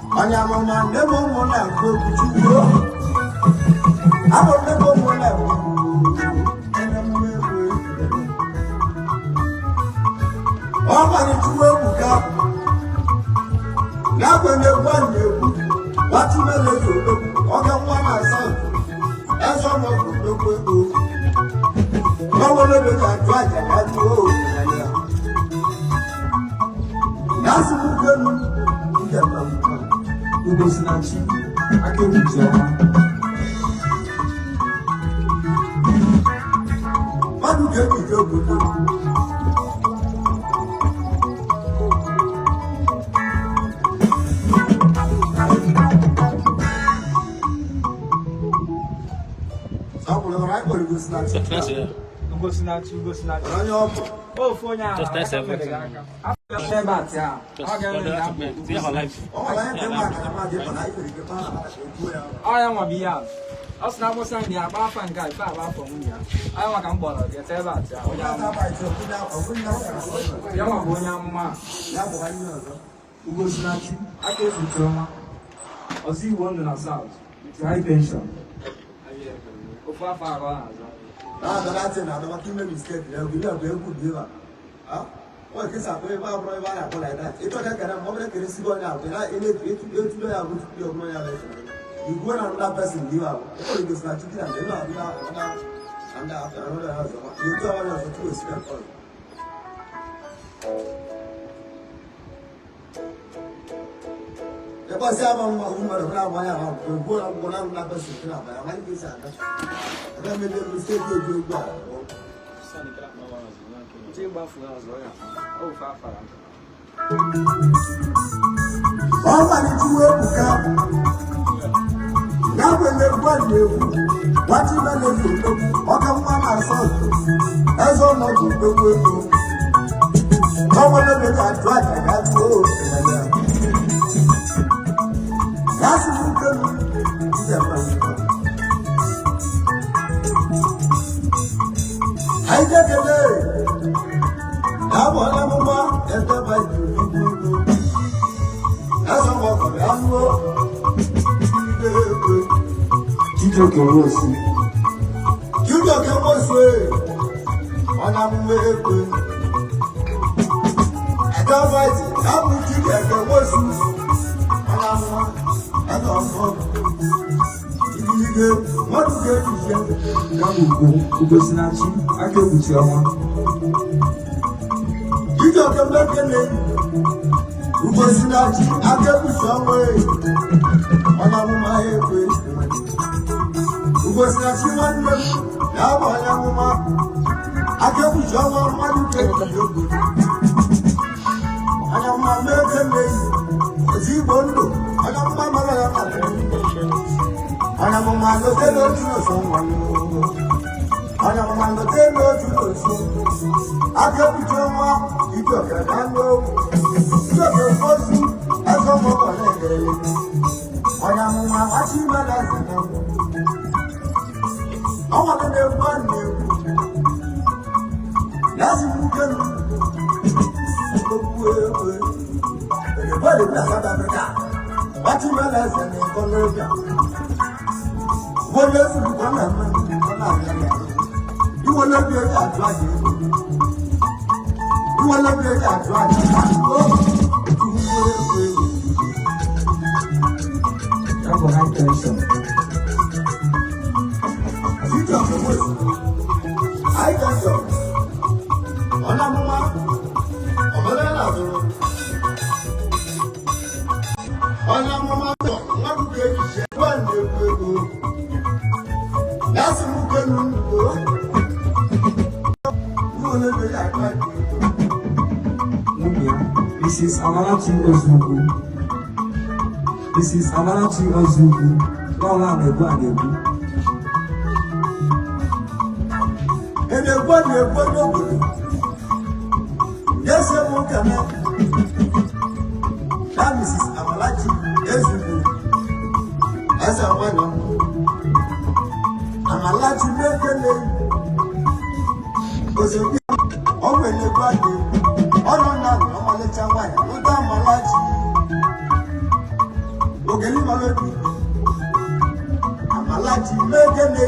Anya mama nebo mona go kuchugo. Abo nebo mona go. Anya mama go. Oba ni tuwe buka. Na kwende kwande ku. Watu mele yo. Oga mwana sa. Eso mo go go. Bawo le be ka twaja ka tuwo. Nasu mukenu. Ndia ba. Ubosinachi akewuja madu kebi jogodo sabulo rai ko Ubosinachi anyo o fonya just that's everything I am a bia. Us now was saying, yeah, Bath and Guy, Baba from India. I want to bother, get about Yama, Ubosinachi, I gave you trauma. I'll see one in our south. It's high pension. That's another mistake. There will be a very good giver. Well, this is a very bad boy like that. If I can have a crazy going out, and I in it, you go and another person, you are. Oh, it is not to be and after another house. You go on as a two step. The boss have one woman around my house, go on that person. I might be sad. I don't make a mistake you do. Ọba ni tuwe buka. Na wele kwani ewu. Wati mele fuko. Oka mama soto. Ezo mo dupe ego. Ọmọ le be ka twa ka to. Yasi buka ni. Ija pa. Aija kele. Abo na mama ete ba ju. Asa mo ko anwo. Jijo ke wosu. Jijo ke wosu. Ona mu eko. Ata ba ti abu jijo ke wosu. Ona mu ata mo. Ige mo du ke ti je. Na mu Ubosinachi akewuti ọmọ. Jijo ke mbekele. Ubosinachi akewuti ọmọ e. Ona mu ma ekwe. Ubosinachi nwanne m na-abụ onye amụma. Akewuti ọmọ mmadụ ke yogo. Onye amụma mekele. Ezigbo ndụ. Onye amụma mara ya mmadụ. Onye amụma lotele otu n'oso nwanne. Onye amụma lotele otu n'oso. Akewuti ọmọ ijoke dango. Ijoke fosu ẹsọ mọkọ lẹgẹrẹ. Onye amụma wachi mmadụ asịrị. Ọnwa dị na-egwu a na-egwu. Yazi mukenu. Okwu ekwe. Ebole na South Africa. Wachi mmadụ asịrị n'ịkọ n'oge. Wọle suru kwa na mma. Ọ na-abịa ya. Iwọle bi eji atụ aja ego. Iwọle bi eji atụ aja ego. Okwu ekwe. That's what I tell you. I tell you. Ona mama. Obere na duro. Ona mama to. Ngadu ke ji kwa ndego. Yasi mukenu ndo. Wole be ya kwa. This is Amarachi Ozugu. This is Amarachi Ozugu. Lola Nebu Anebu. Enegwa n'obodo. Yes, you can. That is Amarachi Ozugu. As a one. Amarachi mekele. Ozugu. Owe Negwa Nebu. Ono na Amarachi waya. Uta Amarachi. ogeli malodi amalachi mekene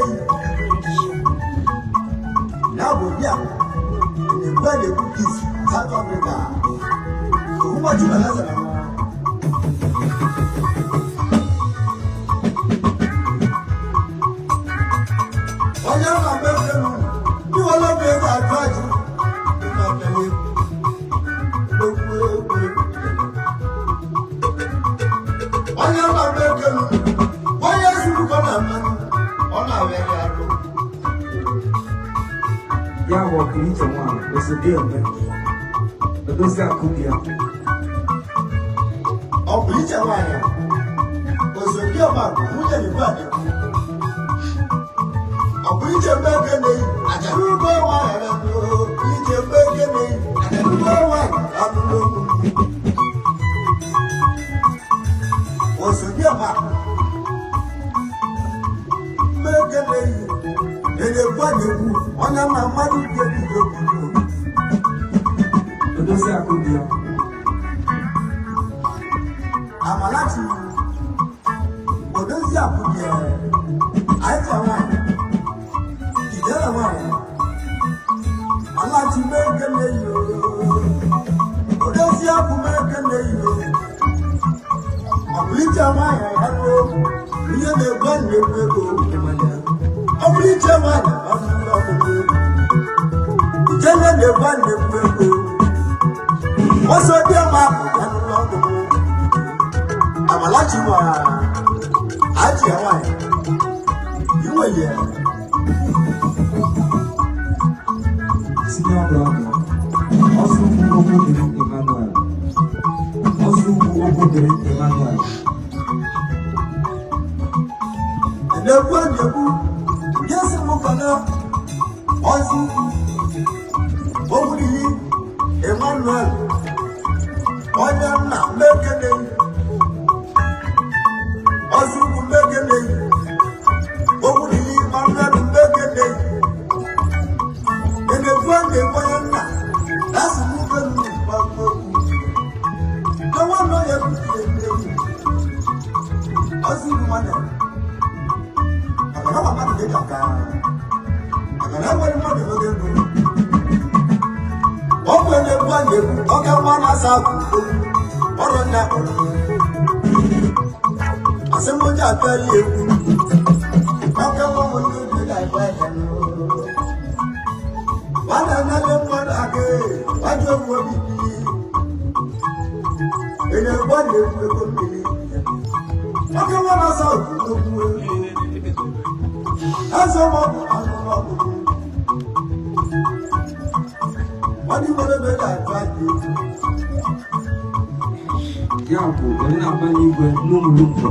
na bodia ni bale cookies South Africa uma jibalaza na oya ma mekene ni wala be ga traji na tele oya ma mekene oya zuru kona mani ona wele aro ya wo kiricho mwana osede ome odozi akubia ọkùnrin wanya osodi ọba múlẹ̀ nígbà dé ọkùnrin mẹ́kẹ́ ní àjẹ̀dúgbò wà rẹ̀ ló ìjẹ mẹ́kẹ́ ní àjẹ̀dúgbò wà lánàá osodi ọba mẹ́kẹ́ ní èdè gbọ́dẹ̀kù ọ̀nà màmá ní ìjẹ̀bí lókùnrin odozi akubia amalachi odozi akubia aita wani idara wani alachi mekele yo odozi aku mekele yo ọbụlicha wani ọnụ ihe na-egwe na-egwu ego ọbụlicha wani ọnụ ọgụgụ ijele na-egwe na-egwu ego ọsọ dị ọma ọnụ ọgụgụ amalachi wa aji awai iwe ye senior brother also Ogbodere Emmanuel enekwu yesi mukana ozu Ogbodere Emmanuel onye nna mekene Ozuku mekene Ogbodere Emmanuel mekene enekwu onye nna lasi mukenu gbagbo lọ́wọ́ ló yẹ kó fi èdè yìí Ozuku mọ́nà àgbàdo bàbá mi kéjà ká àgbàdo wọlé mọ́tò ló dé nù wọ́n pè é lẹ́kọ́ àyẹ̀kú ọ̀gá wọn náà sáàkù ọ̀rọ̀ ní àkọ́rọ̀ àsèmọ́jà tẹ́lẹ̀ ewu ọ̀gá wọn mọ̀ ní ojú ìlà ìgbà ẹ̀jẹ̀ nù wọ́n náà ní ẹgbẹ́ mọ́tò àgé wájú ewu omi bìí ènìyàn gbọ́dọ̀ ewu ewu bìí ọ̀gá wọn náà sáàkù tó kú ewu ẹ̀sọ́ wọn kò àwọn ọmọkùnrin. Wọ́n wọlé bẹ́ẹ̀ àgbà jù. ya bụ onye na-agba n'igwe n'ụmụlụmgbe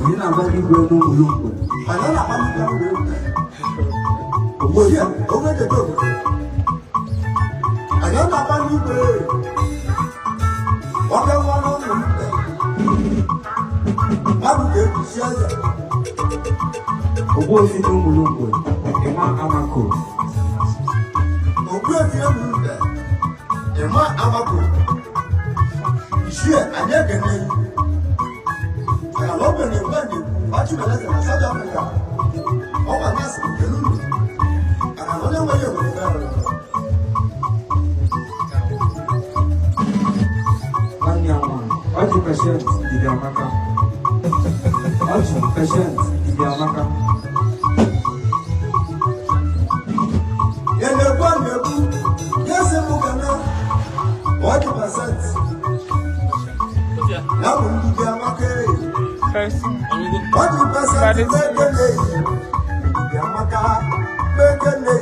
onye na-agba n'igwe n'ụmụlụmgbe Àná làwọn ní ìgbà wọlé bẹ́ẹ̀. Ògbó yẹ, owó èdè tó wọlé. Àná làwọn ní ìgbà wọ́n fẹ́ wọ́n lọ́wọ́ ní ìgbà. Báwo lè kù sí ẹ̀yẹ? ogbo osi n'ụmụlụmgbe ịma amako Ògbó èfi ẹ̀mú ìgbà. Ìmọ̀ àmàkò. Ìṣúyẹ̀ àní ẹ̀gẹ̀ n'ẹ̀yìn. Àyàwó bẹ̀rẹ̀ ìgbà ní wájú bẹ̀rẹ̀ sẹ̀rẹ̀ South Africa. Ọwọ́ àná sì ń pẹ̀lú mi. Àyàwó ní wọ́n yẹ wọ́n ní bẹ́ẹ̀ rẹ̀. nwanne ya nwanyị ọjị peshent dịbị amaka ọjị peshent dịbị amaka Enekwa nekwu, yesi mụ kana 100%. Na mụ ndị amaka eyi. 100% mekele. Ndị amaka mekele.